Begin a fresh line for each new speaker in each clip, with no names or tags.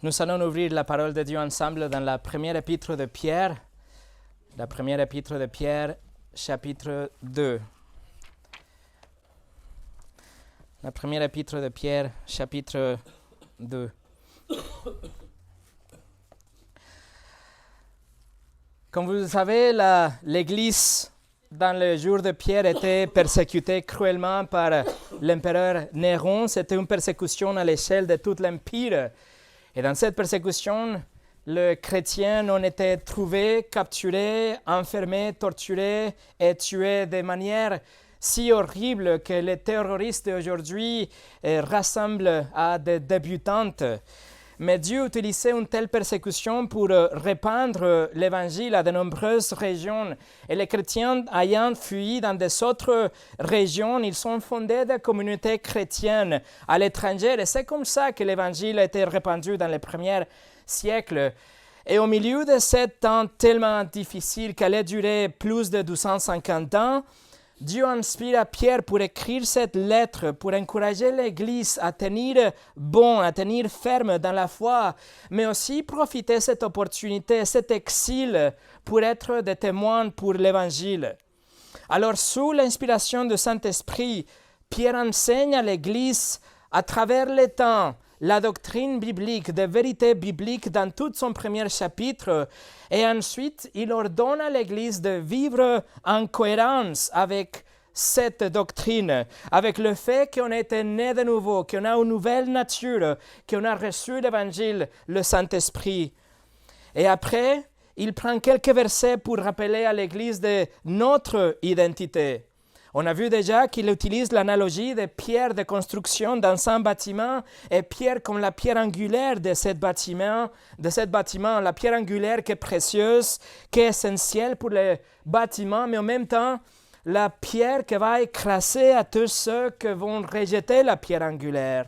Nous allons ouvrir la parole de Dieu ensemble dans la première épître de Pierre, chapitre 2. La première épître de Pierre, chapitre 2. Comme vous le savez, l'Église, dans le jour de Pierre, était persécutée cruellement par l'empereur Néron. C'était une persécution à l'échelle de tout l'Empire. Et dans cette persécution, les chrétiens ont été trouvés, capturés, enfermés, torturés et tués de manière si horrible que les terroristes d'aujourd'hui ressemblent à des débutantes. Mais Dieu utilisait une telle persécution pour répandre l'Évangile à de nombreuses régions. Et les chrétiens ayant fui dans des autres régions, ils ont fondé des communautés chrétiennes à l'étranger. Et c'est comme ça que l'Évangile a été répandu dans les premiers siècles. Et au milieu de ce temps tellement difficile, qui allait durer plus de 250 ans, Dieu inspire à Pierre pour écrire cette lettre, pour encourager l'Église à tenir bon, à tenir ferme dans la foi, mais aussi profiter de cette opportunité, cet exil, pour être des témoins pour l'Évangile. Alors, sous l'inspiration du Saint-Esprit, Pierre enseigne à l'Église, à travers le temps, la doctrine biblique, des vérités bibliques dans tout son premier chapitre. Et ensuite, il ordonne à l'Église de vivre en cohérence avec cette doctrine, avec le fait qu'on a été né de nouveau, qu'on a une nouvelle nature, qu'on a reçu l'Évangile, le Saint-Esprit. Et après, il prend quelques versets pour rappeler à l'Église de notre identité. On a vu déjà qu'il utilise l'analogie de pierre de construction dans un bâtiment et pierre comme la pierre angulaire de ce bâtiment, la pierre angulaire qui est précieuse, qui est essentielle pour le bâtiment, mais en même temps, la pierre qui va écraser à tous ceux qui vont rejeter la pierre angulaire.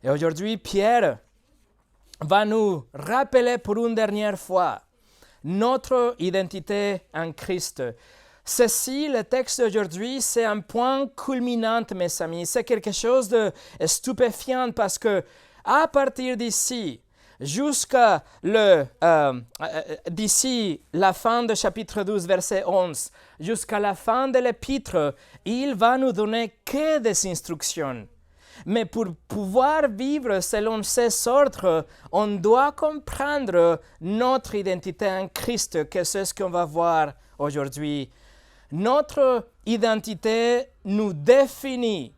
Et aujourd'hui, Pierre va nous rappeler pour une dernière fois notre identité en Christ. Ceci, le texte d'aujourd'hui, c'est un point culminant, mes amis. C'est quelque chose de stupéfiant parce que à partir d'ici, d'ici la fin du chapitre 12, verset 11, jusqu'à la fin de l'épître, il va nous donner que des instructions. Mais pour pouvoir vivre selon ces ordres, on doit comprendre notre identité en Christ, que c'est ce qu'on va voir aujourd'hui. Notre identité nous définit.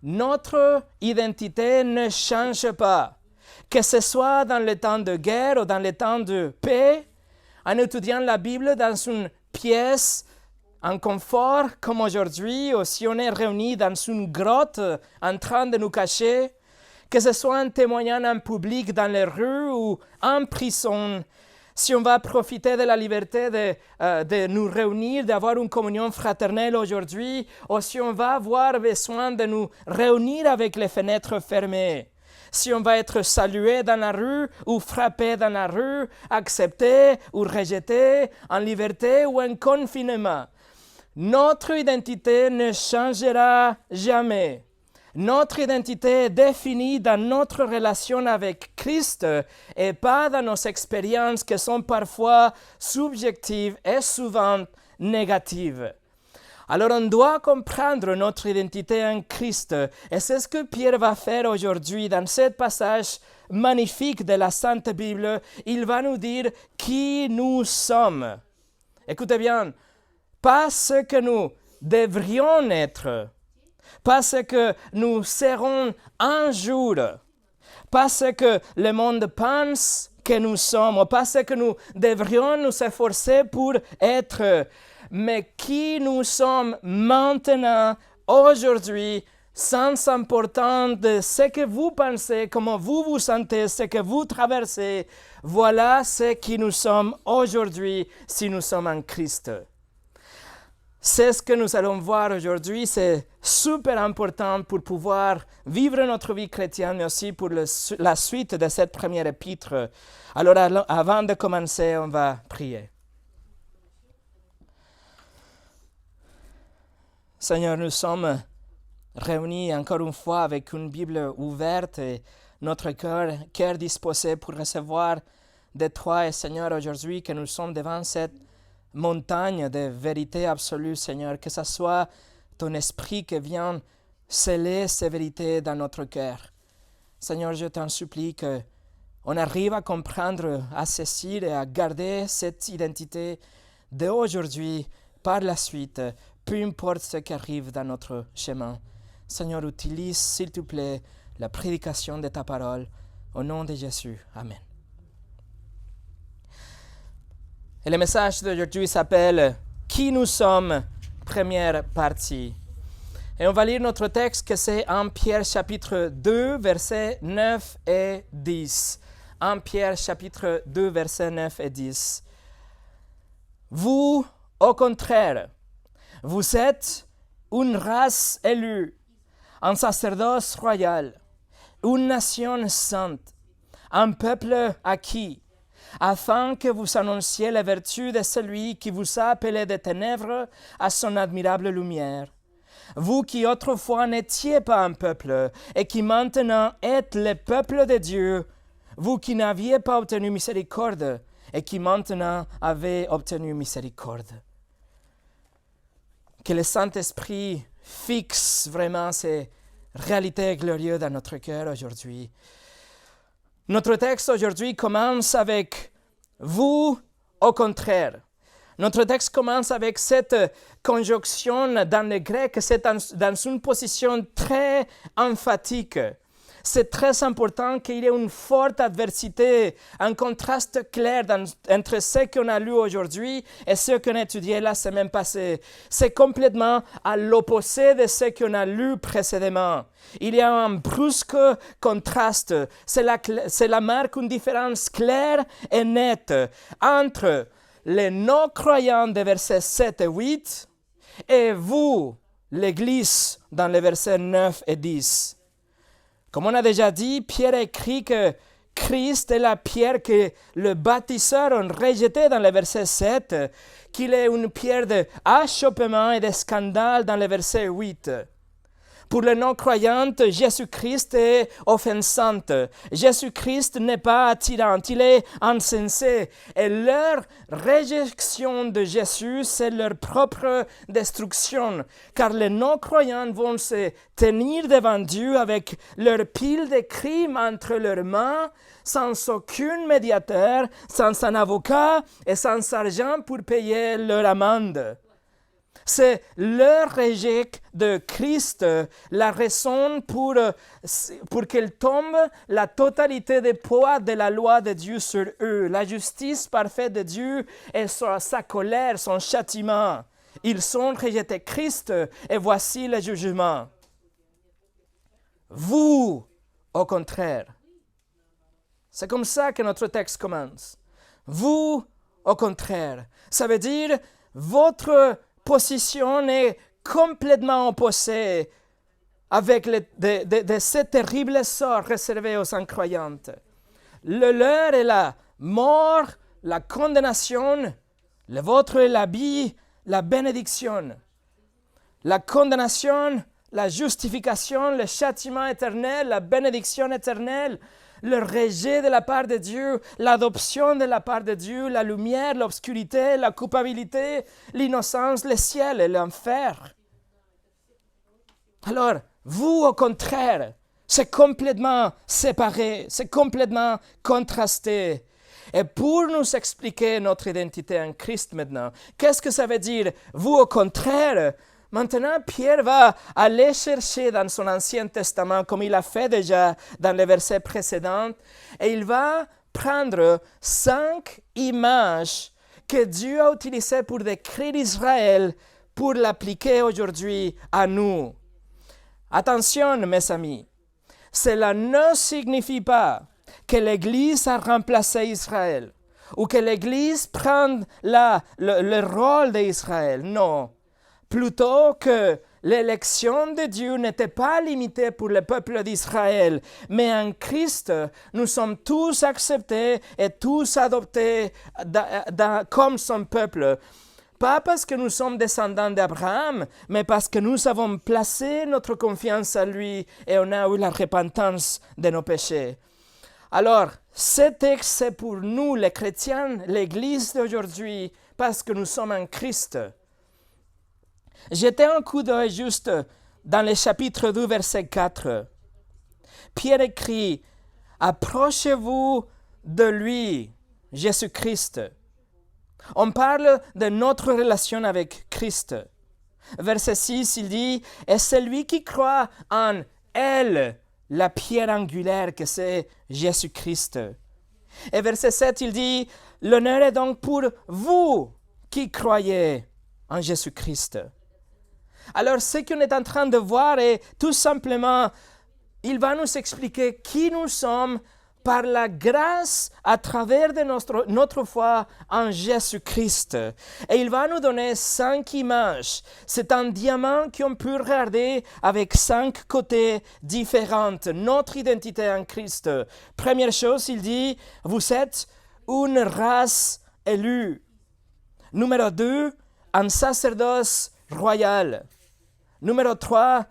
Notre identité ne change pas. Que ce soit dans les temps de guerre ou dans les temps de paix, en étudiant la Bible dans une pièce en confort comme aujourd'hui, ou si on est réunis dans une grotte en train de nous cacher, que ce soit en témoignant en public dans les rues ou en prison, si on va profiter de la liberté de nous réunir, d'avoir une communion fraternelle aujourd'hui, ou si on va avoir besoin de nous réunir avec les fenêtres fermées, si on va être salué dans la rue ou frappé dans la rue, accepté ou rejeté, en liberté ou en confinement, notre identité ne changera jamais. Notre identité est définie dans notre relation avec Christ et pas dans nos expériences qui sont parfois subjectives et souvent négatives. Alors on doit comprendre notre identité en Christ et c'est ce que Pierre va faire aujourd'hui dans ce passage magnifique de la Sainte Bible. Il va nous dire qui nous sommes. Écoutez bien, pas ce que nous devrions être, pas ce que nous serons un jour, pas ce que le monde pense que nous sommes, pas ce que nous devrions nous efforcer pour être, mais qui nous sommes maintenant, aujourd'hui, sans importance de ce que vous pensez, comment vous vous sentez, ce que vous traversez. Voilà ce qui nous sommes aujourd'hui si nous sommes en Christ. C'est ce que nous allons voir aujourd'hui, c'est super important pour pouvoir vivre notre vie chrétienne, mais aussi pour la suite de cette première épître. Alors, avant de commencer, on va prier. Seigneur, nous sommes réunis encore une fois avec une Bible ouverte et notre cœur disposé pour recevoir de toi. Et Seigneur, aujourd'hui que nous sommes devant cette montagne de vérité absolue, Seigneur, que ce soit ton esprit qui vient sceller ces vérités dans notre cœur. Seigneur, je t'en supplie qu'on arrive à comprendre, à saisir et à garder cette identité d'aujourd'hui par la suite, peu importe ce qui arrive dans notre chemin. Seigneur, utilise, s'il te plaît, la prédication de ta parole. Au nom de Jésus. Amen. Et le message d'aujourd'hui s'appelle « Qui nous sommes ?» première partie. Et on va lire notre texte que c'est 1 Pierre chapitre 2, versets 9 et 10. 1 Pierre chapitre 2, versets 9 et 10. Vous, au contraire, vous êtes une race élue, un sacerdoce royal, une nation sainte, un peuple acquis, afin que vous annonciez les vertus de celui qui vous a appelé des ténèbres à son admirable lumière. Vous qui autrefois n'étiez pas un peuple, et qui maintenant êtes le peuple de Dieu, vous qui n'aviez pas obtenu miséricorde, et qui maintenant avez obtenu miséricorde. Que le Saint-Esprit fixe vraiment ces réalités glorieuses dans notre cœur aujourd'hui. Notre texte aujourd'hui commence avec « vous au contraire ». Notre texte commence avec cette conjonction dans le grec, c'est dans une position très emphatique. C'est très important qu'il y ait une forte adversité, un contraste clair entre ce qu'on a lu aujourd'hui et ce qu'on a étudié la semaine passée. C'est complètement à l'opposé de ce qu'on a lu précédemment. Il y a un brusque contraste. C'est la marque d'une différence claire et nette entre les non-croyants des versets 7 et 8 et vous, l'Église, dans les versets 9 et 10. Comme on a déjà dit, Pierre écrit que Christ est la pierre que le bâtisseur a rejetée dans le verset 7, qu'il est une pierre d'achoppement et de scandale dans le verset 8. Pour les non-croyants, Jésus-Christ est offensant. Jésus-Christ n'est pas attirant, il est insensé. Et leur réjection de Jésus, c'est leur propre destruction. Car les non-croyants vont se tenir devant Dieu avec leur pile de crimes entre leurs mains, sans aucun médiateur, sans un avocat et sans argent pour payer leur amende. C'est leur rejet de Christ, la raison pour qu'elle tombe la totalité des poids de la loi de Dieu sur eux. La justice parfaite de Dieu et sa colère, son châtiment. Ils ont rejeté Christ et voici le jugement. Vous, au contraire. C'est comme ça que notre texte commence. Vous, au contraire. Ça veut dire votre position est complètement opposée avec de ce terrible sort réservé aux incroyants. Le leur est la mort, la condamnation, le vôtre est la vie, la bénédiction. La condamnation, la justification, le châtiment éternel, la bénédiction éternelle, le rejet de la part de Dieu, l'adoption de la part de Dieu, la lumière, l'obscurité, la culpabilité, l'innocence, le ciel et l'enfer. Alors, vous, au contraire, c'est complètement séparé, c'est complètement contrasté. Et pour nous expliquer notre identité en Christ maintenant, qu'est-ce que ça veut dire, vous, au contraire? Maintenant, Pierre va aller chercher dans son Ancien Testament, comme il a fait déjà dans les versets précédents, et il va prendre 5 images que Dieu a utilisées pour décrire Israël, pour l'appliquer aujourd'hui à nous. Attention, mes amis, cela ne signifie pas que l'Église a remplacé Israël, ou que l'Église prend le rôle d'Israël, non. Plutôt que l'élection de Dieu n'était pas limitée pour le peuple d'Israël, mais en Christ, nous sommes tous acceptés et tous adoptés comme son peuple. pas parce que nous sommes descendants d'Abraham, mais parce que nous avons placé notre confiance en lui et on a eu la repentance de nos péchés. Alors, ce texte, c'est pour nous, les chrétiens, l'Église d'aujourd'hui, parce que nous sommes en Christ. Jetez un coup d'œil juste dans le chapitre 2, verset 4. Pierre écrit, « Approchez-vous de lui, Jésus-Christ. » On parle de notre relation avec Christ. Verset 6, il dit, « Et celui qui croit en elle, la pierre angulaire que c'est Jésus-Christ. » Et verset 7, il dit, « L'honneur est donc pour vous qui croyez en Jésus-Christ. » Alors, ce qu'on est en train de voir est tout simplement, il va nous expliquer qui nous sommes par la grâce à travers de notre foi en Jésus-Christ. Et il va nous donner 5 images. C'est un diamant qu'on peut regarder avec 5 côtés différents. Notre identité en Christ. Première chose, il dit, vous êtes une race élue. Numéro 2, un sacerdoce royal. Numéro 3,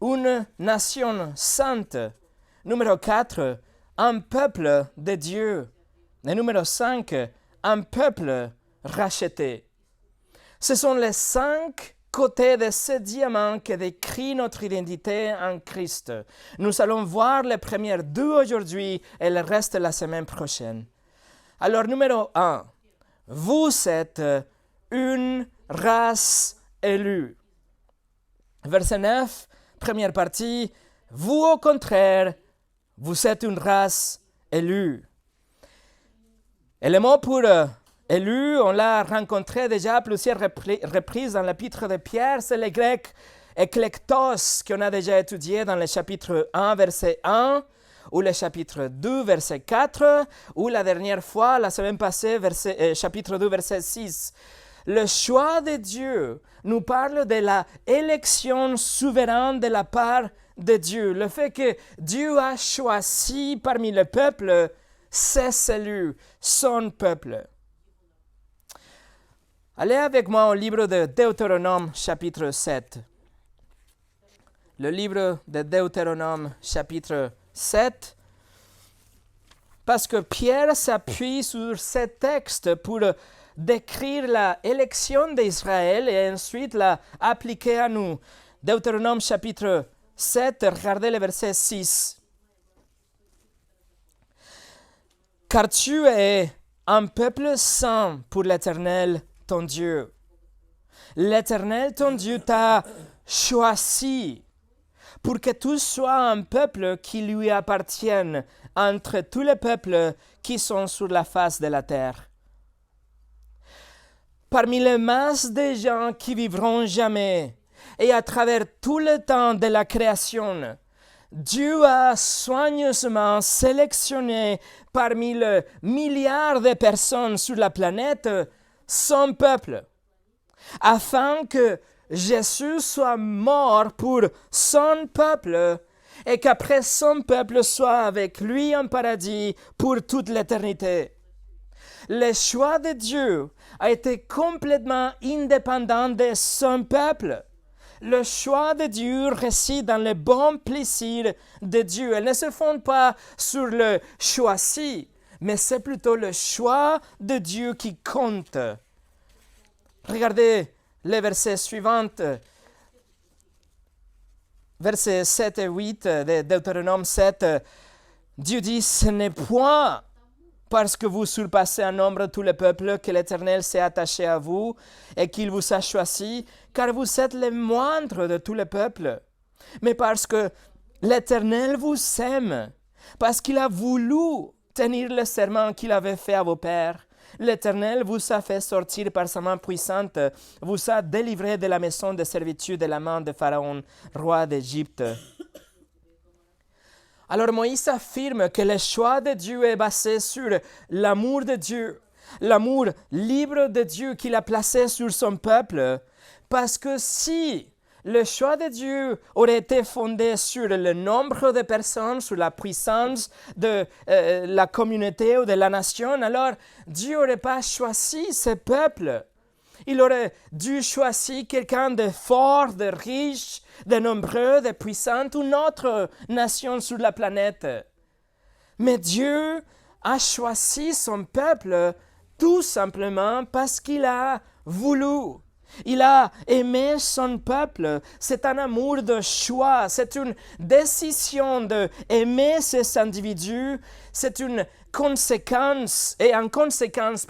une nation sainte. Numéro 4, un peuple de Dieu. Et numéro 5, un peuple racheté. Ce sont les 5 côtés de ce diamant qui décrit notre identité en Christ. Nous allons voir les premières 2 aujourd'hui et le reste la semaine prochaine. Alors, numéro 1, vous êtes une race élue. Verset 9, première partie, vous au contraire, vous êtes une race élue. Et le mot pour élu, on l'a rencontré déjà plusieurs reprises dans l'épître de Pierre, c'est le grec eklektos qu'on a déjà étudié dans le chapitre 1, verset 1, ou le chapitre 2, verset 4, ou la dernière fois, la semaine passée, chapitre 2, verset 6. Le choix de Dieu nous parle de la élection souveraine de la part de Dieu. Le fait que Dieu a choisi parmi le peuple ses élus, son peuple. Allez avec moi au livre de Deutéronome, chapitre 7. Le livre de Deutéronome, chapitre 7. Parce que Pierre s'appuie sur ce texte pour décrire la élection d'Israël et ensuite la appliquer à nous. Deutéronome chapitre 7, regardez le verset 6. Car tu es un peuple saint pour l'Éternel, ton Dieu. L'Éternel, ton Dieu, t'a choisi pour que tu sois un peuple qui lui appartienne entre tous les peuples qui sont sur la face de la terre. Parmi les masses de gens qui vivront jamais et à travers tout le temps de la création, Dieu a soigneusement sélectionné parmi le milliard de personnes sur la planète son peuple, afin que Jésus soit mort pour son peuple et qu'après son peuple soit avec lui en paradis pour toute l'éternité. Le choix de Dieu a été complètement indépendant de son peuple. Le choix de Dieu réside dans le bon plaisir de Dieu. Elle ne se fonde pas sur le choisi, mais c'est plutôt le choix de Dieu qui compte. Regardez les versets suivants, versets 7 et 8 de Deutéronome 7. Dieu dit, ce n'est point parce que vous surpassez en nombre tous les peuples que l'Éternel s'est attaché à vous et qu'il vous a choisi, car vous êtes les moindres de tous les peuples, mais parce que l'Éternel vous aime, parce qu'il a voulu tenir le serment qu'il avait fait à vos pères. L'Éternel vous a fait sortir par sa main puissante, vous a délivré de la maison de servitude de la main de Pharaon, roi d'Égypte. Alors Moïse affirme que le choix de Dieu est basé sur l'amour de Dieu, l'amour libre de Dieu qu'il a placé sur son peuple, parce que si le choix de Dieu aurait été fondé sur le nombre de personnes, sur la puissance de la communauté ou de la nation, alors Dieu n'aurait pas choisi ce peuple. Il aurait dû choisir quelqu'un de fort, de riche, de nombreux, de puissant, une autre nation sur la planète. Mais Dieu a choisi son peuple tout simplement parce qu'il a voulu. Il a aimé son peuple. C'est un amour de choix. C'est une décision d'aimer ces individus. C'est une conséquence. Et en conséquence,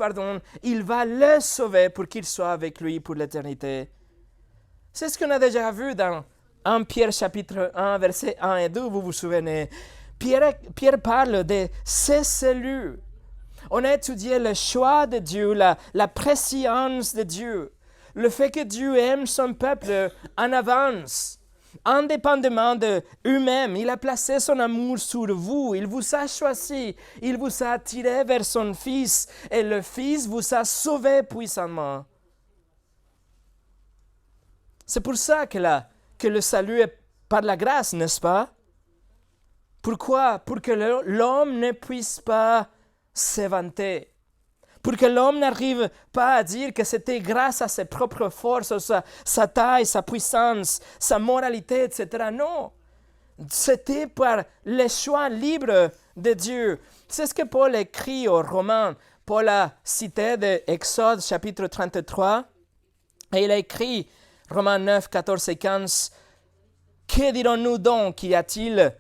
il va les sauver pour qu'ils soient avec lui pour l'éternité. C'est ce qu'on a déjà vu dans 1 Pierre chapitre 1, versets 1 et 2, vous vous souvenez. Pierre parle de ses saluts. On a étudié le choix de Dieu, la préscience de Dieu. Le fait que Dieu aime son peuple en avance, indépendamment de lui-même. Il a placé son amour sur vous. Il vous a choisi. Il vous a attiré vers son Fils. Et le Fils vous a sauvé puissamment. C'est pour ça que le salut est par la grâce, n'est-ce pas? Pourquoi? Pour que l'homme ne puisse pas se vanter. Pour que l'homme n'arrive pas à dire que c'était grâce à ses propres forces, sa taille, sa puissance, sa moralité, etc. Non, c'était par le choix libre de Dieu. C'est ce que Paul écrit aux Romains. Paul a cité de Exode chapitre 33, et il a écrit, Romains 9, 14 et 15, « Que dirons-nous donc? Y a-t-il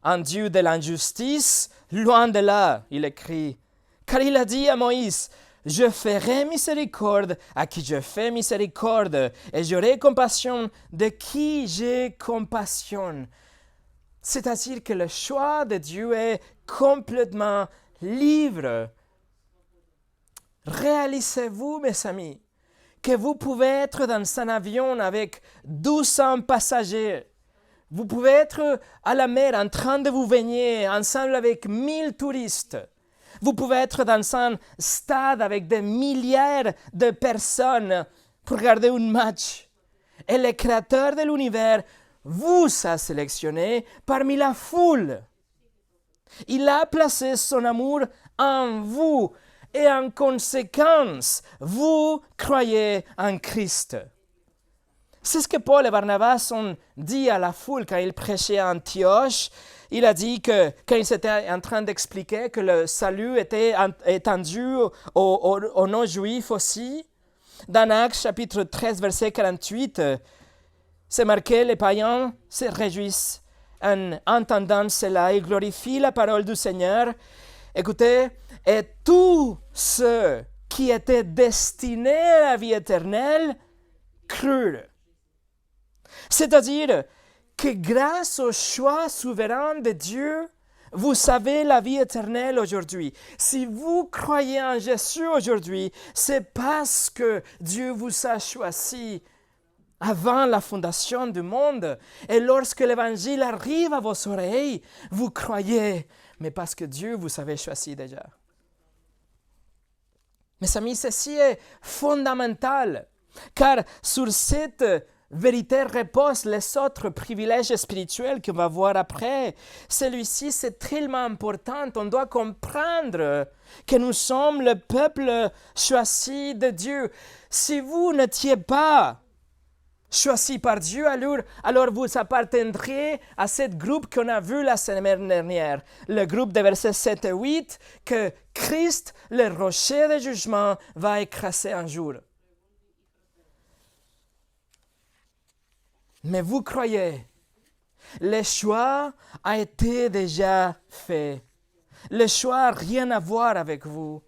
un Dieu de l'injustice? Loin de là, il écrit. Car il a dit à Moïse, « Je ferai miséricorde à qui je fais miséricorde, et j'aurai compassion de qui j'ai compassion. » C'est-à-dire que le choix de Dieu est complètement libre. Réalisez-vous, mes amis, que vous pouvez être dans un avion avec 1200 passagers. Vous pouvez être à la mer en train de vous baigner ensemble avec 1000 touristes. Vous pouvez être dans un stade avec des milliards de personnes pour regarder un match. Et le Créateur de l'univers vous a sélectionné parmi la foule. Il a placé son amour en vous et en conséquence, vous croyez en Christ. C'est ce que Paul et Barnabas ont dit à la foule quand ils prêchaient à Antioche. Il a dit que quand ils étaient en train d'expliquer que le salut était étendu aux non-juifs aussi, dans Actes chapitre 13, verset 48, c'est marqué, les païens se réjouissent en entendant cela, ils glorifient la parole du Seigneur. Écoutez, et tous ceux qui étaient destinés à la vie éternelle crurent. C'est-à-dire que grâce au choix souverain de Dieu, vous avez la vie éternelle aujourd'hui. Si vous croyez en Jésus aujourd'hui, c'est parce que Dieu vous a choisi avant la fondation du monde. Et lorsque l'Évangile arrive à vos oreilles, vous croyez, mais parce que Dieu vous avait choisi déjà. Mes amis, ceci est fondamental, car sur cette vérité repose les autres privilèges spirituels qu'on va voir après. Celui-ci, c'est tellement important. On doit comprendre que nous sommes le peuple choisi de Dieu. Si vous n'étiez pas choisi par Dieu, alors vous appartiendrez à ce groupe qu'on a vu la semaine dernière. Le groupe des versets 7 et 8, que Christ, le rocher de jugement, va écraser un jour. Mais vous croyez, le choix a été déjà fait. Le choix n'a rien à voir avec vous.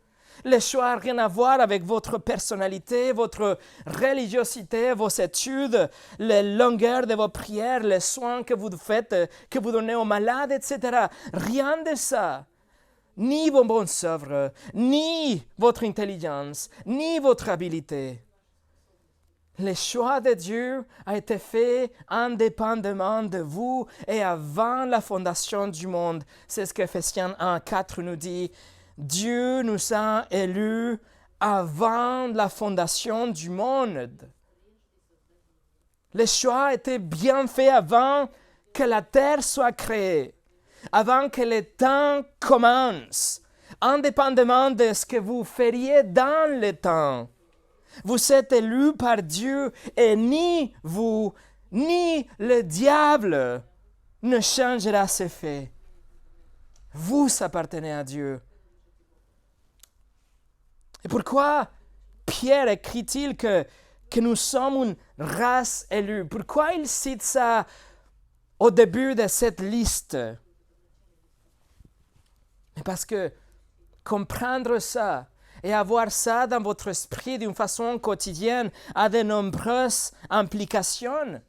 Le choix n'a rien à voir avec votre personnalité, votre religiosité, vos études, la longueur de vos prières, les soins que vous faites, que vous donnez aux malades, etc. Rien de ça. Ni vos bonnes œuvres, ni votre intelligence, ni votre habileté. Le choix de Dieu a été fait indépendamment de vous et avant la fondation du monde. C'est ce qu'Éphésiens 1:4 nous dit. Dieu nous a élus avant la fondation du monde. Le choix a été bien fait avant que la terre soit créée, avant que le temps commence, indépendamment de ce que vous feriez dans le temps. Vous êtes élus par Dieu et ni vous, ni le diable ne changera ses faits. Vous appartenez à Dieu. Et pourquoi Pierre écrit-il que nous sommes une race élue? Pourquoi il cite ça au début de cette liste? Mais parce que comprendre ça et avoir ça dans votre esprit d'une façon quotidienne a de nombreuses implications.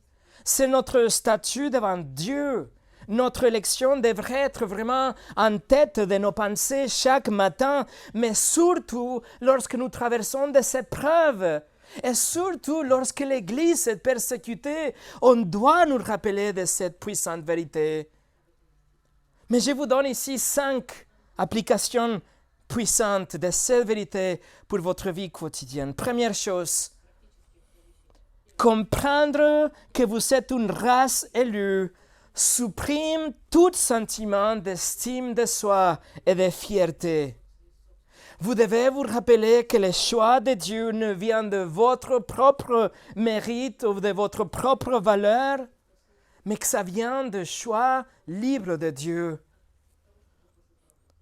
C'est notre statut devant Dieu. Notre élection devrait être vraiment en tête de nos pensées chaque matin, mais surtout lorsque nous traversons des épreuves. Et surtout lorsque l'Église est persécutée, on doit nous rappeler de cette puissante vérité. Mais je vous donne ici 5 applications puissantes de cette vérité pour votre vie quotidienne. Première chose, comprendre que vous êtes une race élue supprime tout sentiment d'estime de soi et de fierté. Vous devez vous rappeler que le choix de Dieu ne vient de votre propre mérite ou de votre propre valeur, mais que ça vient du choix libre de Dieu.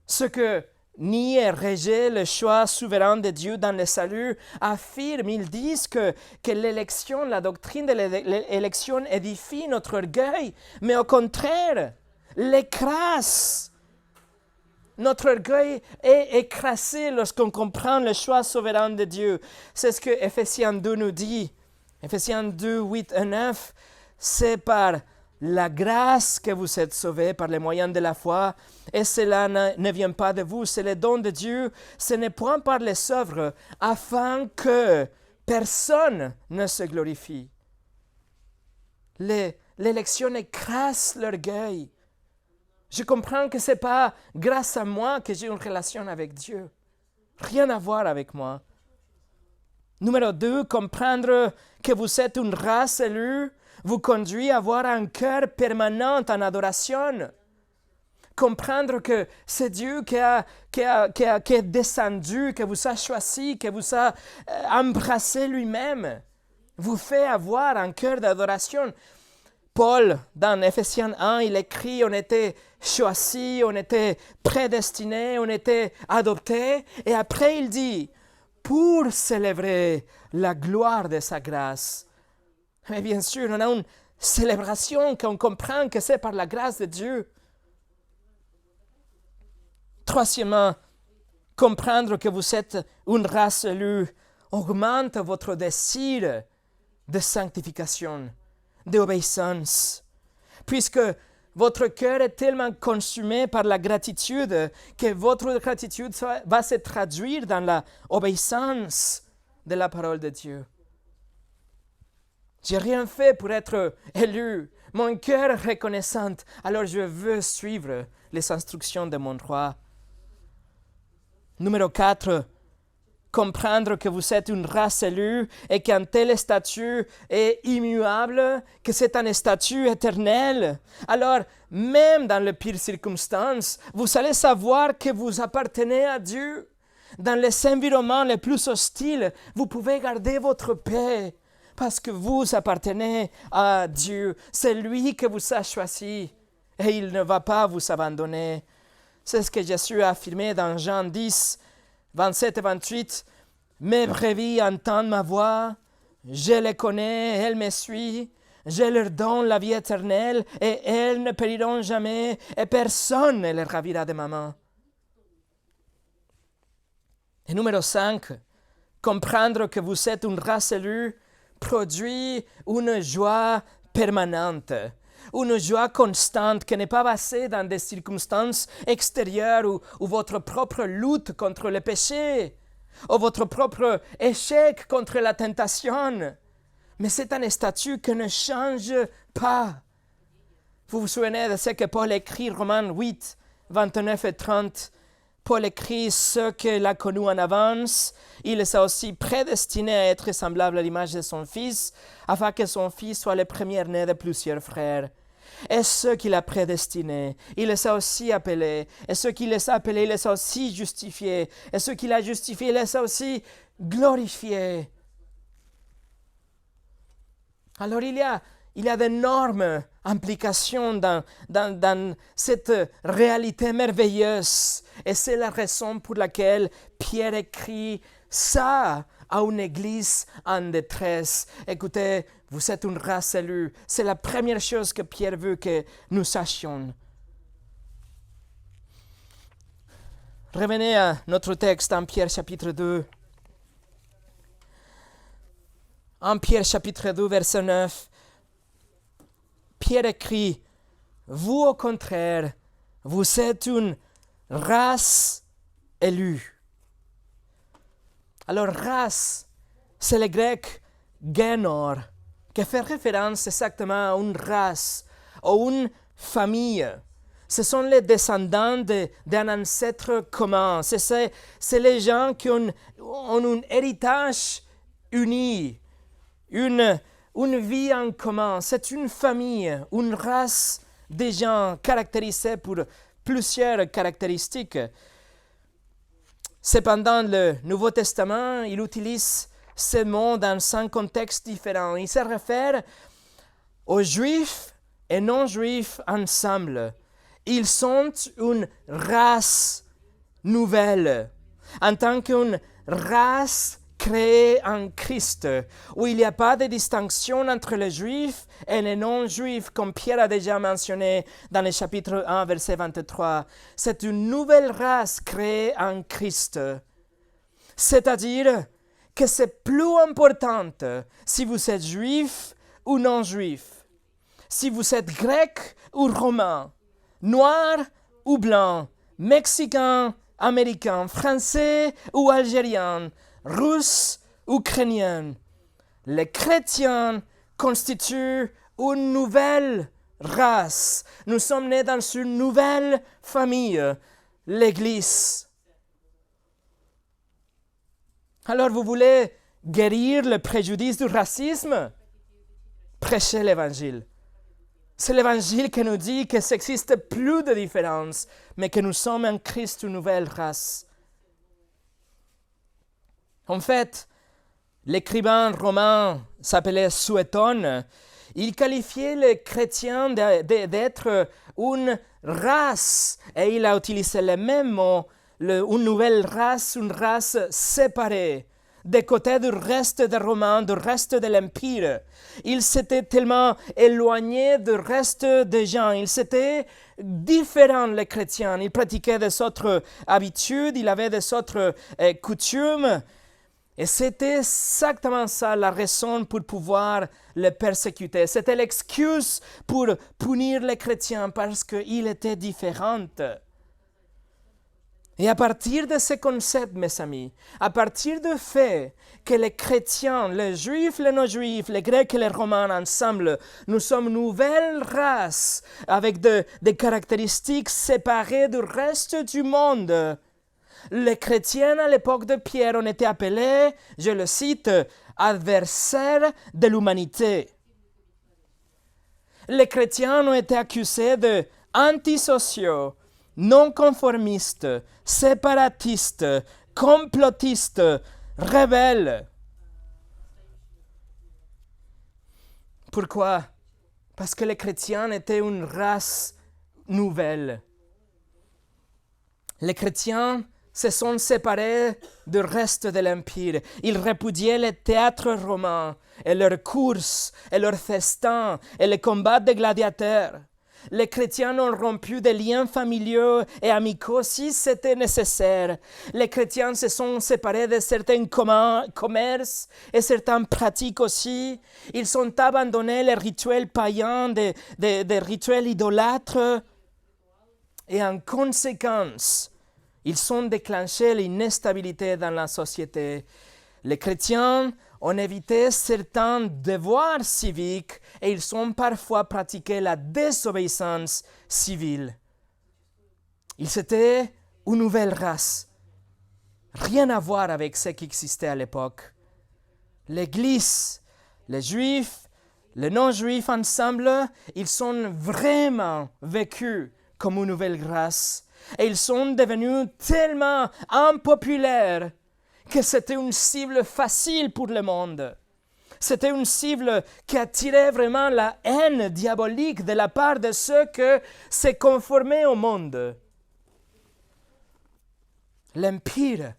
Ce que nie et rejette le choix souverain de Dieu dans le salut affirment, ils disent que l'élection, la doctrine de l'élection édifie notre orgueil, mais au contraire, l'écrase. Notre orgueil est écrasé lorsqu'on comprend le choix souverain de Dieu. C'est ce que Ephésiens 2 nous dit. Ephésiens 2, 8 et 9, c'est par la grâce que vous êtes sauvés par les moyens de la foi, et cela ne vient pas de vous, c'est le don de Dieu, ce n'est point par les œuvres, afin que personne ne se glorifie. L'élection écrase l'orgueil. Je comprends que ce n'est pas grâce à moi que j'ai une relation avec Dieu. Rien à voir avec moi. Numéro 2, comprendre que vous êtes une race élue vous conduit à avoir un cœur permanent en adoration. Comprendre que c'est Dieu qui est descendu, qui vous a choisi, qui vous a embrassé lui-même, vous fait avoir un cœur d'adoration. Paul, dans Ephésiens 1, il écrit, on était choisis, on était prédestinés, on était adoptés. Et après, il dit, pour célébrer la gloire de sa grâce. Mais bien sûr, on a une célébration qu'on comprend que c'est par la grâce de Dieu. Troisièmement, comprendre que vous êtes une race élue augmente votre désir de sanctification, d'obéissance, puisque votre cœur est tellement consumé par la gratitude que votre gratitude va se traduire dans l'obéissance de la parole de Dieu. J'ai rien fait pour être élu. Mon cœur est reconnaissant. Alors je veux suivre les instructions de mon roi. Numéro 4. Comprendre que vous êtes une race élue et qu'un tel statut est immuable, que c'est un statut éternel. Alors, même dans les pires circonstances, vous allez savoir que vous appartenez à Dieu. Dans les environnements les plus hostiles, vous pouvez garder votre paix. Parce que vous appartenez à Dieu. C'est lui qui vous a choisi. Et il ne va pas vous abandonner. C'est ce que Jésus a affirmé dans Jean 10, 27 et 28. Mes brebis entendent ma voix. Je les connais, elles me suivent. Je leur donne la vie éternelle et elles ne périront jamais. Et personne ne les ravira de ma main. Et numéro 5. Comprendre que vous êtes une race élue produit une joie permanente, une joie constante qui n'est pas basée dans des circonstances extérieures ou votre propre lutte contre le péché, ou votre propre échec contre la tentation. Mais c'est un statut qui ne change pas. Vous vous souvenez de ce que Paul écrit, Romains 8, 29 et 30. Paul écrit ce qu'il a connu en avance. Il les a aussi prédestinés à être semblables à l'image de son Fils, afin que son Fils soit le premier-né de plusieurs frères. Et ceux qu'il a prédestinés, il les a aussi appelés. Et ceux qu'il les a appelés, il les a aussi justifiés. Et ceux qu'il a justifiés, il les a aussi glorifiés. Alors il y a d'énormes implications dans cette réalité merveilleuse. Et c'est la raison pour laquelle Pierre écrit ça à une église en détresse. Écoutez, vous êtes une race élue. C'est la première chose que Pierre veut que nous sachions. Revenez à notre texte en Pierre chapitre 2. En Pierre chapitre 2, verset 9, Pierre écrit, « Vous au contraire, vous êtes une race élue. » Alors race, c'est le grec génor, qui fait référence exactement à une race ou une famille. Ce sont les descendants d'un ancêtre commun. C'est les gens qui ont un héritage uni, une vie en commun. C'est une famille, une race de gens caractérisés pour plusieurs caractéristiques. Cependant, le Nouveau Testament, il utilise ce mot dans 5 contextes différents. Il se réfère aux Juifs et non-Juifs ensemble. Ils sont une race nouvelle, en tant qu'une race créée en Christ, où il n'y a pas de distinction entre les Juifs et les non-Juifs, comme Pierre a déjà mentionné dans le chapitre 1, verset 23. C'est une nouvelle race créée en Christ. C'est-à-dire que c'est plus important si vous êtes juif ou non-juif, si vous êtes grec ou romain, noir ou blanc, mexicain, américain, français ou algérien, russe ou ukrainien. Les chrétiens constituent une nouvelle race. Nous sommes nés dans une nouvelle famille, l'Église. Alors vous voulez guérir le préjudice du racisme? Prêchez l'Évangile. C'est l'Évangile qui nous dit qu'il n'existe plus de différence, mais que nous sommes en Christ une nouvelle race. En fait, l'écrivain romain s'appelait Suétone. Il qualifiait les chrétiens d'être une race, et il a utilisé le même mot, une nouvelle race, une race séparée, des côtés du reste des Romains, du reste de l'Empire. Ils s'étaient tellement éloignés du reste des gens, ils étaient différents les chrétiens, ils pratiquaient des autres habitudes, ils avaient des autres coutumes, et c'était exactement ça la raison pour pouvoir les persécuter. C'était l'excuse pour punir les chrétiens parce qu'ils étaient différents. Et à partir de ce concept, mes amis, à partir du fait que les chrétiens, les juifs, les non-juifs, les grecs et les romains ensemble, nous sommes une nouvelle race avec des caractéristiques séparées du reste du monde. Les chrétiens à l'époque de Pierre ont été appelés, je le cite, adversaires de l'humanité. Les chrétiens ont été accusés de antisociaux, non-conformistes, séparatistes, complotistes, rebelles. Pourquoi? Parce que les chrétiens étaient une race nouvelle. Les chrétiens se sont séparés du reste de l'Empire. Ils répudiaient le théâtre romain et leurs courses et leurs festins et les combats des gladiateurs. Les chrétiens ont rompu des liens familiaux et amicaux si c'était nécessaire. Les chrétiens se sont séparés de certains commerces et certaines pratiques aussi. Ils ont abandonné les rituels païens, des rituels idolâtres. Et en conséquence, ils ont déclenché l'instabilité dans la société. Les chrétiens ont évité certains devoirs civiques et ils ont parfois pratiqué la désobéissance civile. Ils étaient une nouvelle race. Rien à voir avec ce qui existait à l'époque. L'Église, les Juifs, les non-Juifs ensemble, ils ont vraiment vécu comme une nouvelle race. Et ils sont devenus tellement impopulaires que c'était une cible facile pour le monde. C'était une cible qui attirait vraiment la haine diabolique de la part de ceux qui se conformaient au monde. L'Empire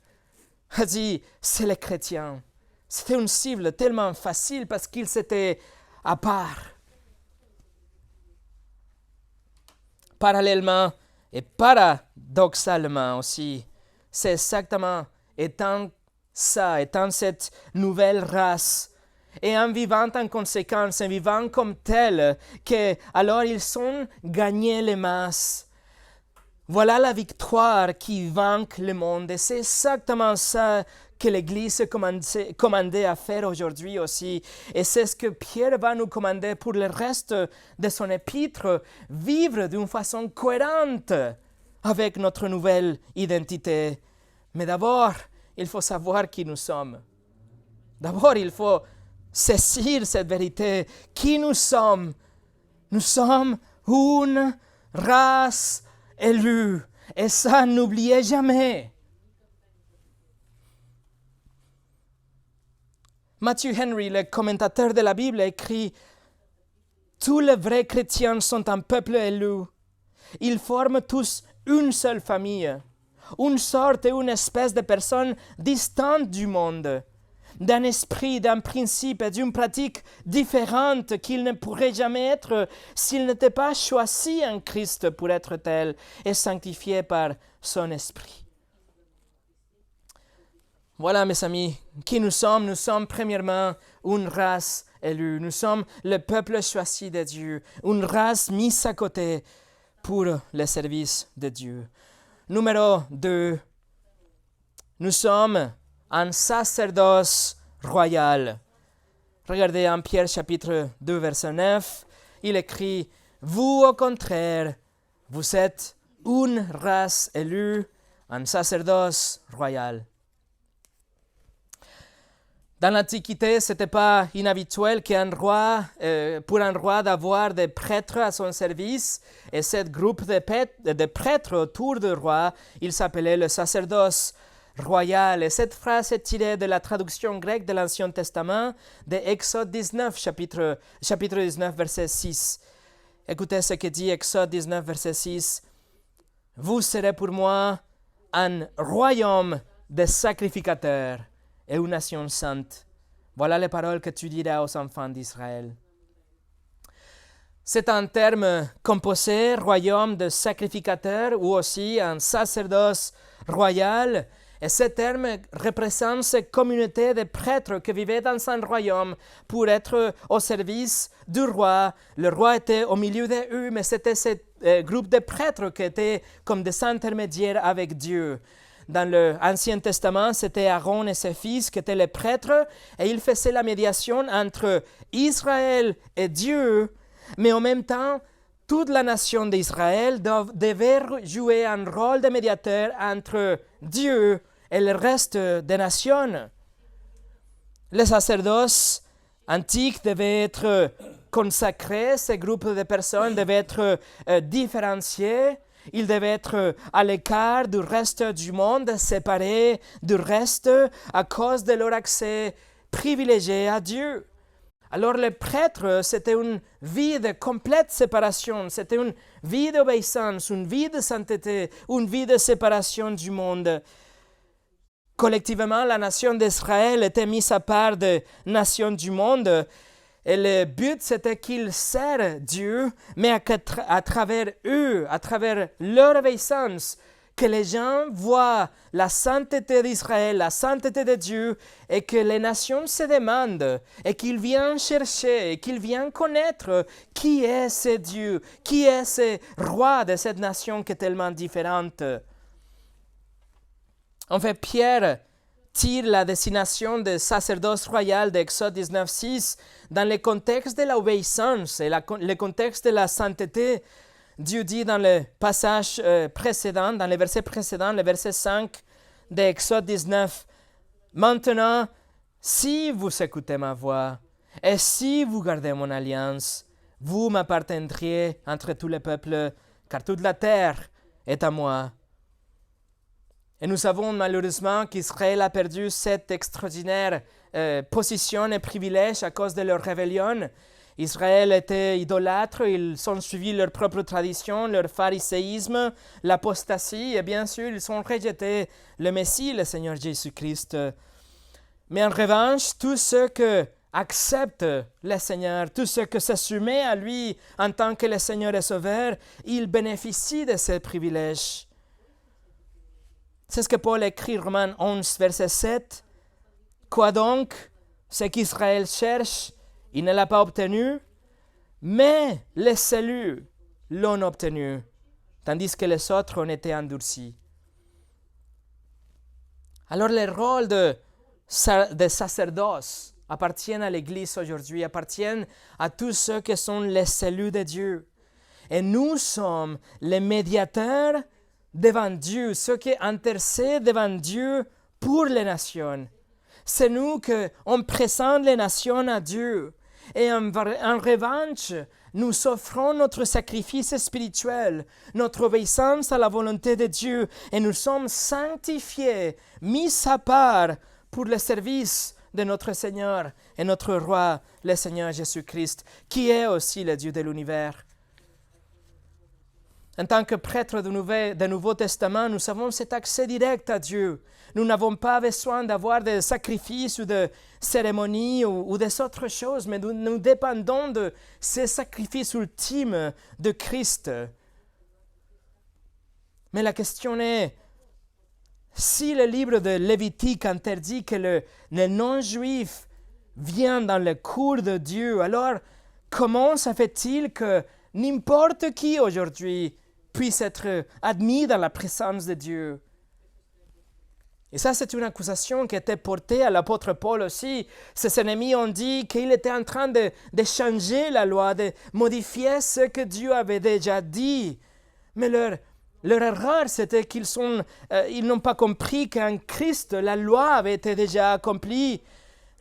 a dit, c'est les chrétiens. C'était une cible tellement facile parce qu'ils étaient à part. Parallèlement et paradoxalement aussi, c'est exactement étant cette nouvelle race, et en vivant en conséquence, en vivant comme tel, que alors ils ont gagné les masses. Voilà la victoire qui vainque le monde, et c'est exactement ça que l'Église est commandée à faire aujourd'hui aussi. Et c'est ce que Pierre va nous commander pour le reste de son épître, vivre d'une façon cohérente avec notre nouvelle identité. Mais d'abord, il faut savoir qui nous sommes. D'abord, il faut saisir cette vérité. Qui nous sommes? Nous sommes une race élue. Et ça, n'oubliez jamais. Matthew Henry, le commentateur de la Bible, écrit « Tous les vrais chrétiens sont un peuple élu. Ils forment tous une seule famille, une sorte et une espèce de personnes distantes du monde, d'un esprit, d'un principe et d'une pratique différente qu'ils ne pourraient jamais être s'ils n'étaient pas choisis en Christ pour être tels et sanctifiés par son esprit. » Voilà, mes amis, qui nous sommes. Nous sommes premièrement une race élue. Nous sommes le peuple choisi de Dieu, une race mise à côté pour le service de Dieu. Numéro 2, nous sommes un sacerdoce royal. Regardez en Pierre chapitre 2, verset 9, il écrit « Vous, au contraire, vous êtes une race élue, un sacerdoce royal. » Dans l'Antiquité, ce n'était pas inhabituel pour un roi d'avoir des prêtres à son service. Et ce groupe de prêtres autour du roi, il s'appelait le sacerdoce royal. Et cette phrase est tirée de la traduction grecque de l'Ancien Testament, de Exode 19, chapitre 19, verset 6. Écoutez ce que dit Exode 19, verset 6. « Vous serez pour moi un royaume de sacrificateurs et une nation sainte. » Voilà les paroles que tu diras aux enfants d'Israël. C'est un terme composé, royaume de sacrificateurs, ou aussi un sacerdoce royal. Et ce terme représente cette communauté de prêtres qui vivaient dans un royaume pour être au service du roi. Le roi était au milieu d'eux, mais c'était ce groupe de prêtres qui étaient comme des intermédiaires avec Dieu. Dans l'Ancien Testament, c'était Aaron et ses fils qui étaient les prêtres, et ils faisaient la médiation entre Israël et Dieu, mais en même temps, toute la nation d'Israël devait jouer un rôle de médiateur entre Dieu et le reste des nations. Les sacerdoces antiques devaient être consacrés, ces groupes de personnes devaient être différenciés. Ils devaient être à l'écart du reste du monde, séparés du reste à cause de leur accès privilégié à Dieu. Alors les prêtres, c'était une vie de complète séparation, c'était une vie d'obéissance, une vie de sainteté, une vie de séparation du monde. Collectivement, la nation d'Israël était mise à part des nations du monde. Et le but, c'était qu'ils servent Dieu, mais à travers eux, à travers leur obéissance, que les gens voient la sainteté d'Israël, la sainteté de Dieu, et que les nations se demandent, et qu'ils viennent chercher, et qu'ils viennent connaître qui est ce Dieu, qui est ce roi de cette nation qui est tellement différente. En fait, Pierre tire la désignation de sacerdoce royal d'Exode 19.6 dans le contexte de l'obéissance et le contexte de la sainteté. Dieu dit dans le passage précédent, dans le verset précédent, le verset 5 d'Exode 19, « Maintenant, si vous écoutez ma voix et si vous gardez mon alliance, vous m'appartiendriez entre tous les peuples, car toute la terre est à moi. » Et nous savons malheureusement qu'Israël a perdu cette extraordinaire position et privilège à cause de leur rébellion. Israël était idolâtre, ils ont suivi leur propre tradition, leur phariséisme, l'apostasie, et bien sûr, ils ont rejeté le Messie, le Seigneur Jésus-Christ. Mais en revanche, tous ceux qui acceptent le Seigneur, tous ceux qui s'assument à lui en tant que le Seigneur et Sauveur, ils bénéficient de ces privilèges. C'est ce que Paul écrit, Romains 11, verset 7. « Quoi donc? Ce qu'Israël cherche, il ne l'a pas obtenu, mais les saluts l'ont obtenu, tandis que les autres ont été endurcis. » Alors le rôle de sacerdoce appartient à l'Église aujourd'hui, appartient à tous ceux qui sont les saluts de Dieu. Et nous sommes les médiateurs devant Dieu, ceux qui intercèdent devant Dieu pour les nations. C'est nous qu'on présente les nations à Dieu. Et en revanche, nous offrons notre sacrifice spirituel, notre obéissance à la volonté de Dieu, et nous sommes sanctifiés, mis à part pour le service de notre Seigneur et notre Roi, le Seigneur Jésus-Christ, qui est aussi le Dieu de l'univers. En tant que prêtre du Nouveau Testament, nous avons cet accès direct à Dieu. Nous n'avons pas besoin d'avoir des sacrifices ou de cérémonies ou des autres choses, mais nous dépendons de ces sacrifices ultimes de Christ. Mais la question est, si le livre de Lévitique interdit que le non-juif vienne dans le cours de Dieu, alors comment ça fait-il que n'importe qui aujourd'hui puisse être admis dans la présence de Dieu? Et ça, c'est une accusation qui était portée à l'apôtre Paul aussi. Ses ennemis ont dit qu'il était en train de changer la loi, de modifier ce que Dieu avait déjà dit. Mais leur erreur, c'était qu'ils n'ont pas compris qu'en Christ, la loi avait été déjà accomplie.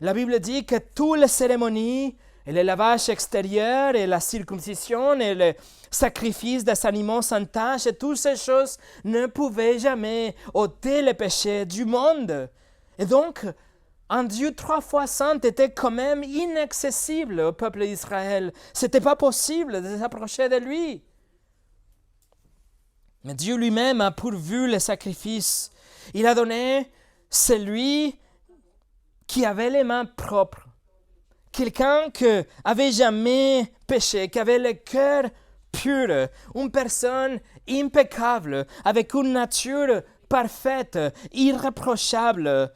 La Bible dit que toutes les cérémonies, et le lavage extérieur, et la circoncision, et le sacrifice des animaux sans tache, et toutes ces choses ne pouvaient jamais ôter le péché du monde. Et donc, un Dieu 3 fois saint était quand même inaccessible au peuple d'Israël. Ce n'était pas possible de s'approcher de lui. Mais Dieu lui-même a pourvu le sacrifice. Il a donné celui qui avait les mains propres. Quelqu'un qui n'avait jamais péché, qui avait le cœur pur, une personne impeccable, avec une nature parfaite, irréprochable.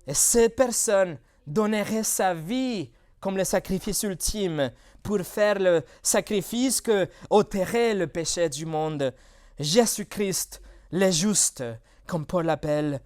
Et cette personne donnerait sa vie comme le sacrifice ultime pour faire le sacrifice qui ôterait le péché du monde. Jésus-Christ, le juste, comme Paul l'appelle.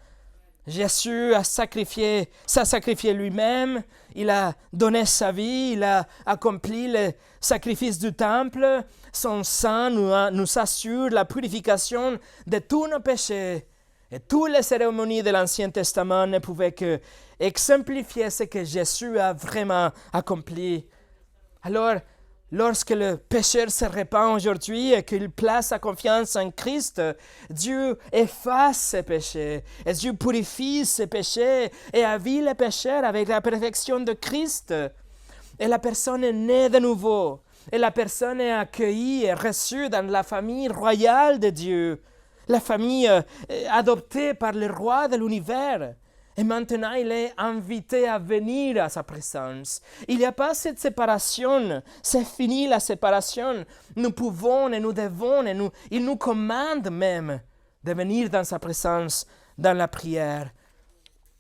Jésus s'est sacrifié lui-même, il a donné sa vie, il a accompli le sacrifice du temple, son sang nous assure la purification de tous nos péchés. Et toutes les cérémonies de l'Ancien Testament ne pouvaient que exemplifier ce que Jésus a vraiment accompli. Alors, lorsque le pécheur se répand aujourd'hui et qu'il place sa confiance en Christ, Dieu efface ses péchés et Dieu purifie ses péchés et avie les pécheurs avec la perfection de Christ. Et la personne est née de nouveau et la personne est accueillie et reçue dans la famille royale de Dieu, la famille adoptée par le roi de l'univers. Et maintenant, il est invité à venir à sa présence. Il n'y a pas cette séparation. C'est fini la séparation. Nous pouvons et nous devons, il nous commande même de venir dans sa présence, dans la prière.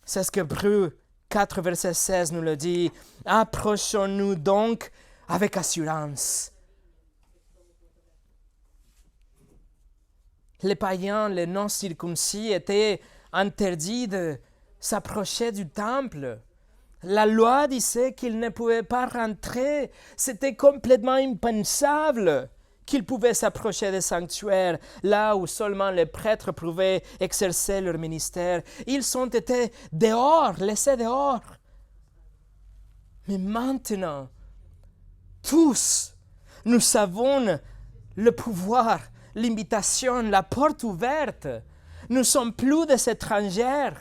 C'est ce que Hébreux 4, verset 16 nous le dit. Approchons-nous donc avec assurance. Les païens, les non-circoncis étaient interdits de s'approcher du temple. La loi disait qu'ils ne pouvaient pas rentrer. C'était complètement impensable qu'ils pouvaient s'approcher des sanctuaires, là où seulement les prêtres pouvaient exercer leur ministère. Ils ont été dehors, laissés dehors. Mais maintenant, tous, nous avons le pouvoir, l'invitation, la porte ouverte Nous ne sommes plus des étrangers.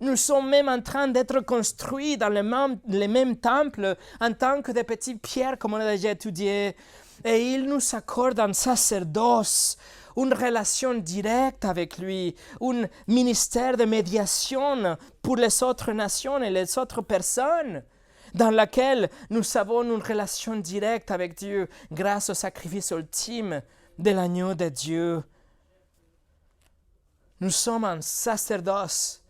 Nous sommes même en train d'être construits dans les mêmes temples en tant que des petites pierres, comme on a déjà étudié. Et il nous accorde un sacerdoce, une relation directe avec lui, un ministère de médiation pour les autres nations et les autres personnes, dans laquelle nous avons une relation directe avec Dieu grâce au sacrifice ultime de l'agneau de Dieu. Nous sommes un sacerdoce.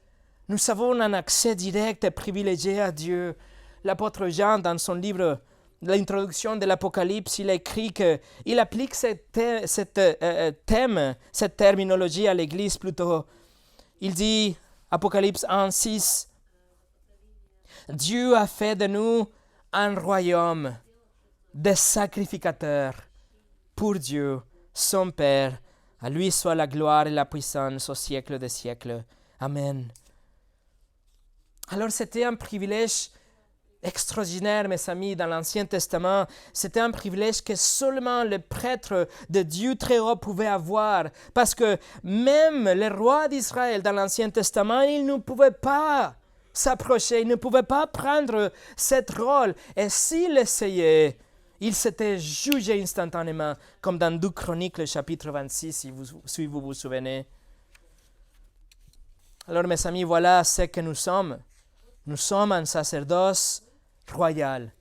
Nous avons un accès direct et privilégié à Dieu. L'apôtre Jean, dans son livre, l'introduction de l'Apocalypse, il a écrit qu'il applique cette terminologie à l'Église plutôt. Il dit, Apocalypse 1:6, Dieu a fait de nous un royaume de sacrificateurs pour Dieu, son Père. À lui soit la gloire et la puissance au siècle des siècles. Amen. Alors c'était un privilège extraordinaire, mes amis, dans l'Ancien Testament. C'était un privilège que seulement le prêtre de Dieu très haut pouvait avoir. Parce que même les rois d'Israël dans l'Ancien Testament, ils ne pouvaient pas s'approcher, ils ne pouvaient pas prendre ce rôle. Et s'ils essayaient, ils s'étaient jugés instantanément, comme dans 2 Chroniques, le chapitre 26, si vous vous souvenez. Alors, mes amis, voilà ce que nous sommes. Nous sommes un sacerdoce royal.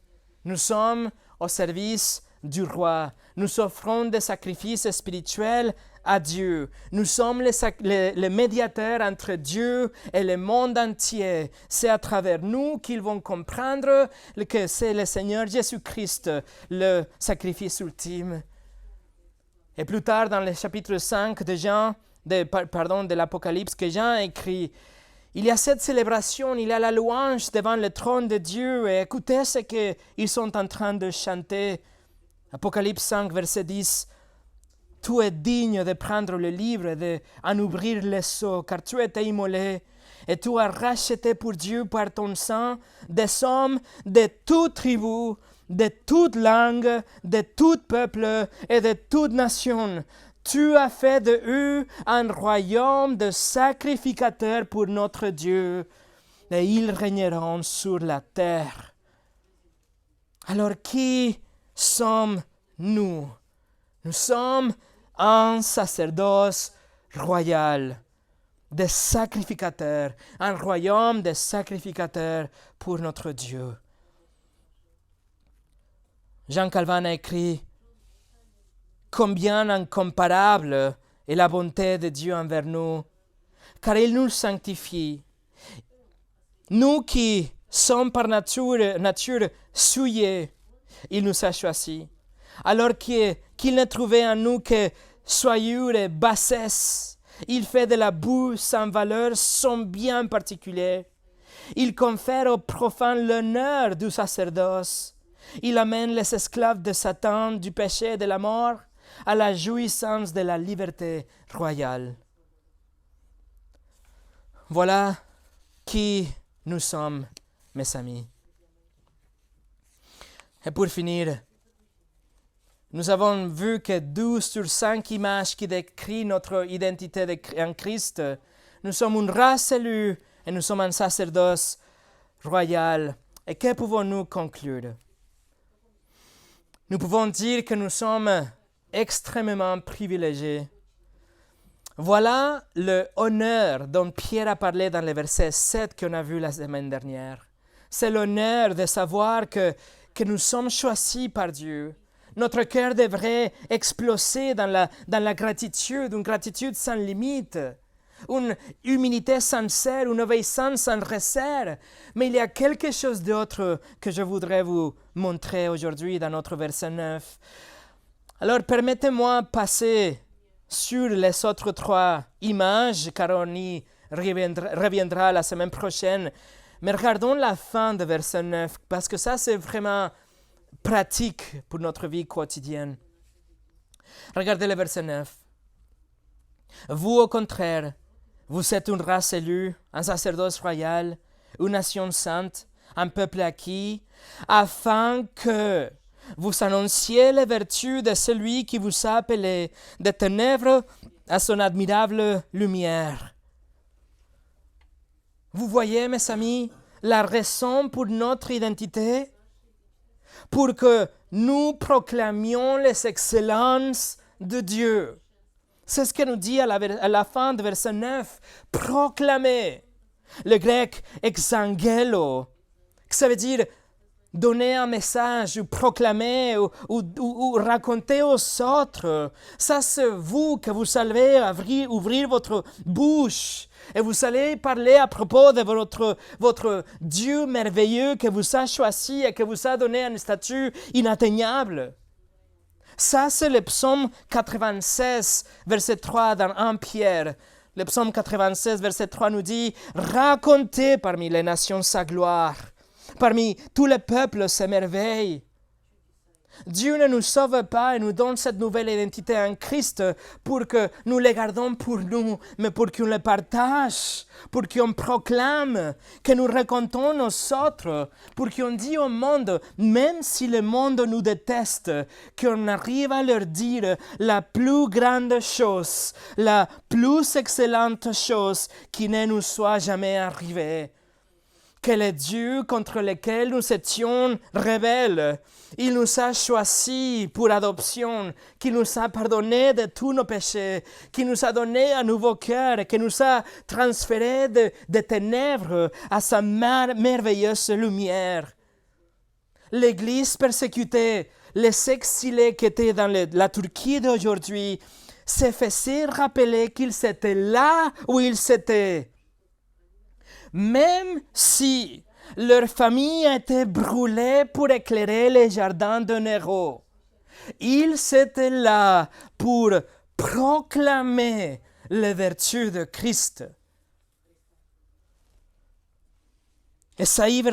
Nous sommes au service du roi. Nous offrons des sacrifices spirituels à Dieu. Nous sommes les médiateurs entre Dieu et le monde entier. C'est à travers nous qu'ils vont comprendre que c'est le Seigneur Jésus-Christ, le sacrifice ultime. Et plus tard, dans le chapitre 5 de l'Apocalypse, que Jean a écrit, il y a cette célébration, il y a la louange devant le trône de Dieu. Et écoutez ce qu'ils sont en train de chanter. Apocalypse 5, verset 10. Tu es digne de prendre le livre et d'en ouvrir les sceaux, car tu étais immolé. Et tu as racheté pour Dieu par ton sang des hommes de toute tribu, de toute langue, de tout peuple et de toute nation. Tu as fait de eux un royaume de sacrificateurs pour notre Dieu, et ils régneront sur la terre. Alors qui sommes-nous? Nous sommes un sacerdoce royal, des sacrificateurs, un royaume de sacrificateurs pour notre Dieu. Jean Calvin a écrit: combien incomparable est la bonté de Dieu envers nous, car il nous sanctifie. Nous qui sommes par nature souillés, il nous a choisis. Alors qu'il ne trouvait en nous que soyure et bassesse, il fait de la boue sans valeur son bien particulier. Il confère aux profanes l'honneur du sacerdoce. Il amène les esclaves de Satan, du péché et de la mort, à la jouissance de la liberté royale. Voilà qui nous sommes, mes amis. Et pour finir, nous avons vu que 12 sur 5 images qui décrivent notre identité en Christ. Nous sommes une race élue et nous sommes un sacerdoce royal. Et que pouvons-nous conclure? Nous pouvons dire que nous sommes extrêmement privilégiés. Voilà le honneur dont Pierre a parlé dans le verset 7 qu'on a vu la semaine dernière. C'est l'honneur de savoir que nous sommes choisis par Dieu. Notre cœur devrait exploser dans la gratitude, une gratitude sans limite, une humilité sincère, une obéissance sans réserve. Mais il y a quelque chose d'autre que je voudrais vous montrer aujourd'hui dans notre verset 9. Alors, permettez-moi de passer sur les autres 3 images, car on y reviendra la semaine prochaine. Mais regardons la fin de verset 9, parce que ça, c'est vraiment pratique pour notre vie quotidienne. Regardez le verset 9. Vous, au contraire, vous êtes une race élue, un sacerdoce royal, une nation sainte, un peuple acquis, afin que vous annonciez les vertus de celui qui vous a appelé des ténèbres à son admirable lumière. Vous voyez, mes amis, la raison pour notre identité? Pour que nous proclamions les excellences de Dieu. C'est ce que nous dit à la fin de verset 9. Proclamer. Le grec exangelo, ça veut dire donner un message, ou proclamer, ou raconter aux autres. Ça, c'est vous que vous allez ouvrir votre bouche. Et vous allez parler à propos de votre Dieu merveilleux que vous a choisi et que vous a donné un statut inatteignable. Ça, c'est le psaume 96, verset 3 dans 1 Pierre. Le psaume 96, verset 3 nous dit « Racontez parmi les nations sa gloire, parmi tous les peuples ses merveilles. » Dieu ne nous sauve pas et nous donne cette nouvelle identité en Christ pour que nous les gardons pour nous, mais pour qu'on les partage, pour qu'on proclame, que nous racontons aux autres, pour qu'on dise au monde, même si le monde nous déteste, qu'on arrive à leur dire la plus grande chose, la plus excellente chose qui ne nous soit jamais arrivée. Que le Dieu contre lequel nous étions rebelles, il nous a choisis pour adoption, qui nous a pardonné de tous nos péchés, qui nous a donné un nouveau cœur, qui nous a transférés de ténèbres à sa merveilleuse lumière. L'Église persécutée, les exilés qui étaient dans la Turquie d'aujourd'hui, se faisaient rappeler qu'ils étaient là où ils étaient. Même si leur famille a été brûlée pour éclairer les jardins de Néro, ils étaient là pour proclamer les vertus de Christ. Esaïe,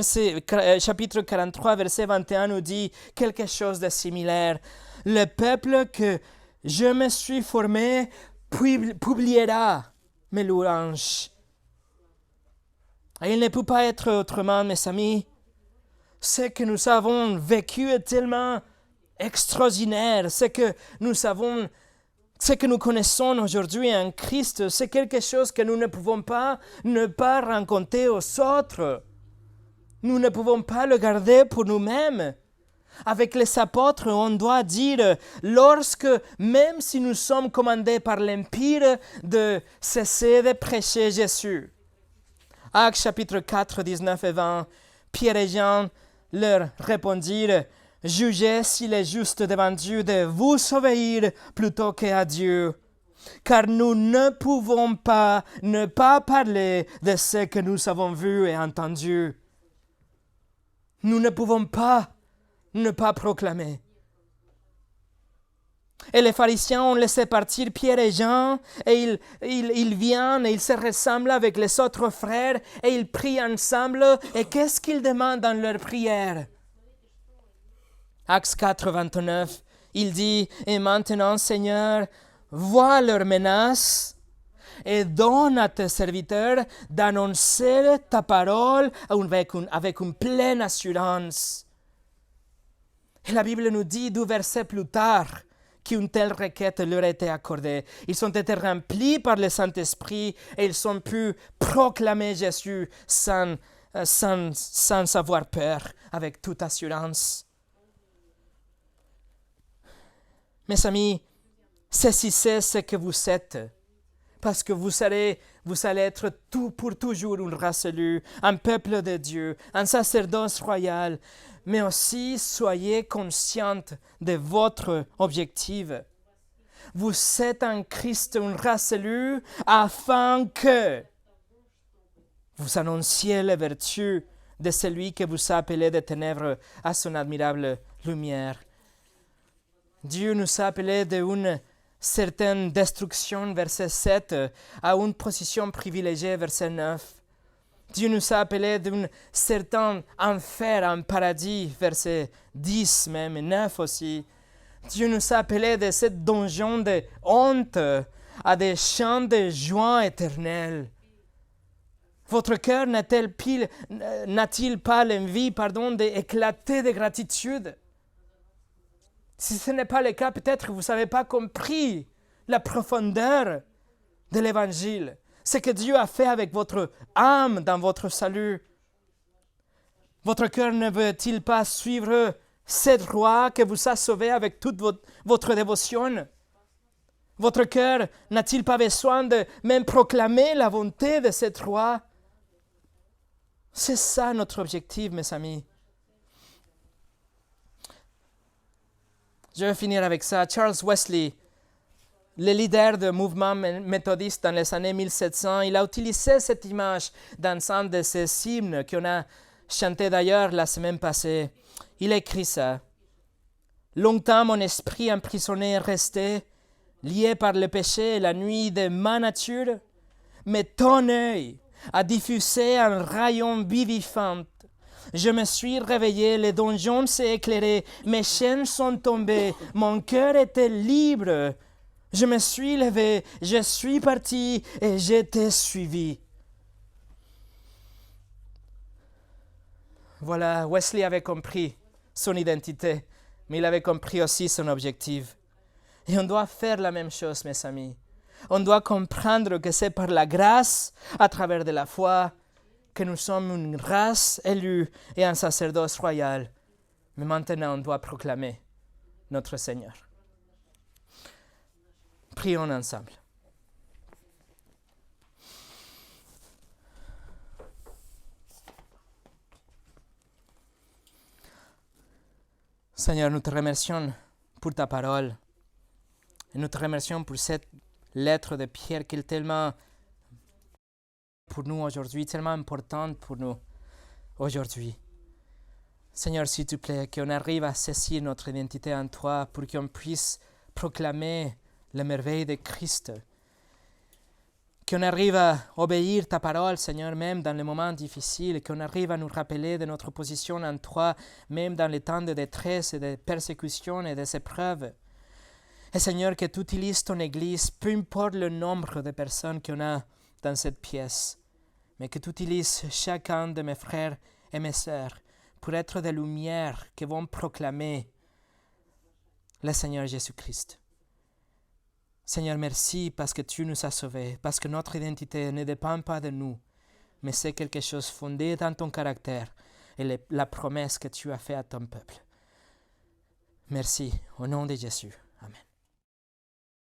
chapitre 43, verset 21 nous dit quelque chose de similaire. Le peuple que je me suis formé publiera mes louanges. Et il ne peut pas être autrement, mes amis. Ce que nous avons vécu est tellement extraordinaire. Ce que nous connaissons aujourd'hui en Christ, c'est quelque chose que nous ne pouvons pas ne pas raconter aux autres. Nous ne pouvons pas le garder pour nous-mêmes. Avec les apôtres, on doit dire, même si nous sommes commandés par l'Empire, de cesser de prêcher Jésus. Actes chapitre 4, 19 et 20, Pierre et Jean leur répondirent, « Jugez s'il est juste devant Dieu de vous obéir plutôt qu'à Dieu, car nous ne pouvons pas ne pas parler de ce que nous avons vu et entendu. » Nous ne pouvons pas ne pas proclamer. Et les pharisiens ont laissé partir Pierre et Jean, et ils viennent, et ils se ressemblent avec les autres frères, et ils prient ensemble. Et qu'est-ce qu'ils demandent dans leur prière? Actes 4, 29, il dit, « Et maintenant, Seigneur, vois leurs menaces, et donne à tes serviteurs d'annoncer ta parole avec une pleine assurance. » Et la Bible nous dit 2 versets plus tard, qu'une telle requête leur a été accordée. Ils ont été remplis par le Saint-Esprit et ils ont pu proclamer Jésus sans avoir peur, avec toute assurance. Mes amis, saisissez ce que vous êtes, parce que vous allez être pour toujours une race élue, un peuple de Dieu, un sacerdoce royal, mais aussi soyez consciente de votre objectif. Vous êtes en Christ une race élue afin que vous annonciez les vertus de celui que vous a appelé des ténèbres à son admirable lumière. Dieu nous a appelés d'une certaine destruction, verset 7, à une position privilégiée, verset 9. Dieu nous a appelés d'un certain enfer, un paradis, verset 10 même, et 9 aussi. Dieu nous a appelés de cette donjon de honte à des champs de joie éternelle. Votre cœur n'a-t-il pas l'envie, d'éclater de gratitude? Si ce n'est pas le cas, peut-être que vous n'avez pas compris la profondeur de l'Évangile, ce que Dieu a fait avec votre âme dans votre salut. Votre cœur ne veut-il pas suivre cette loi que vous a sauvé avec toute votre dévotion? Votre cœur n'a-t-il pas besoin de même proclamer la bonté de cette loi? C'est ça notre objectif, mes amis. Je vais finir avec ça. Charles Wesley, le leader du mouvement méthodiste dans les années 1700, il a utilisé cette image dans un de ses hymnes qu'on a chanté d'ailleurs la semaine passée. Il écrit ça. « Longtemps mon esprit emprisonné est resté, lié par le péché et la nuit de ma nature, mais ton œil a diffusé un rayon vivifiant. Je me suis réveillé, le donjon s'est éclairé, mes chaînes sont tombées, mon cœur était libre. Je me suis levé, je suis parti et je t'ai suivi. » Voilà, Wesley avait compris son identité, mais il avait compris aussi son objectif. Et on doit faire la même chose, mes amis. On doit comprendre que c'est par la grâce, à travers de la foi, que nous sommes une race élue et un sacerdoce royal. Mais maintenant, on doit proclamer notre Seigneur. Prions ensemble. Seigneur, nous te remercions pour ta parole. Et nous te remercions pour cette lettre de Pierre qui est tellement pour nous aujourd'hui, tellement importante pour nous aujourd'hui. Seigneur, s'il te plaît, qu'on arrive à saisir notre identité en toi pour qu'on puisse proclamer les merveilles de Christ. Qu'on arrive à obéir ta parole, Seigneur, même dans les moments difficiles, qu'on arrive à nous rappeler de notre position en toi, même dans les temps de détresse et de persécution et des épreuves. Et Seigneur, que tu utilises ton Église, peu importe le nombre de personnes qu'on a dans cette pièce, mais que tu utilises chacun de mes frères et mes sœurs pour être des lumières qui vont proclamer le Seigneur Jésus-Christ. Seigneur, merci parce que tu nous as sauvés, parce que notre identité ne dépend pas de nous, mais c'est quelque chose fondé dans ton caractère et la promesse que tu as faite à ton peuple. Merci, au nom de Jésus. Amen.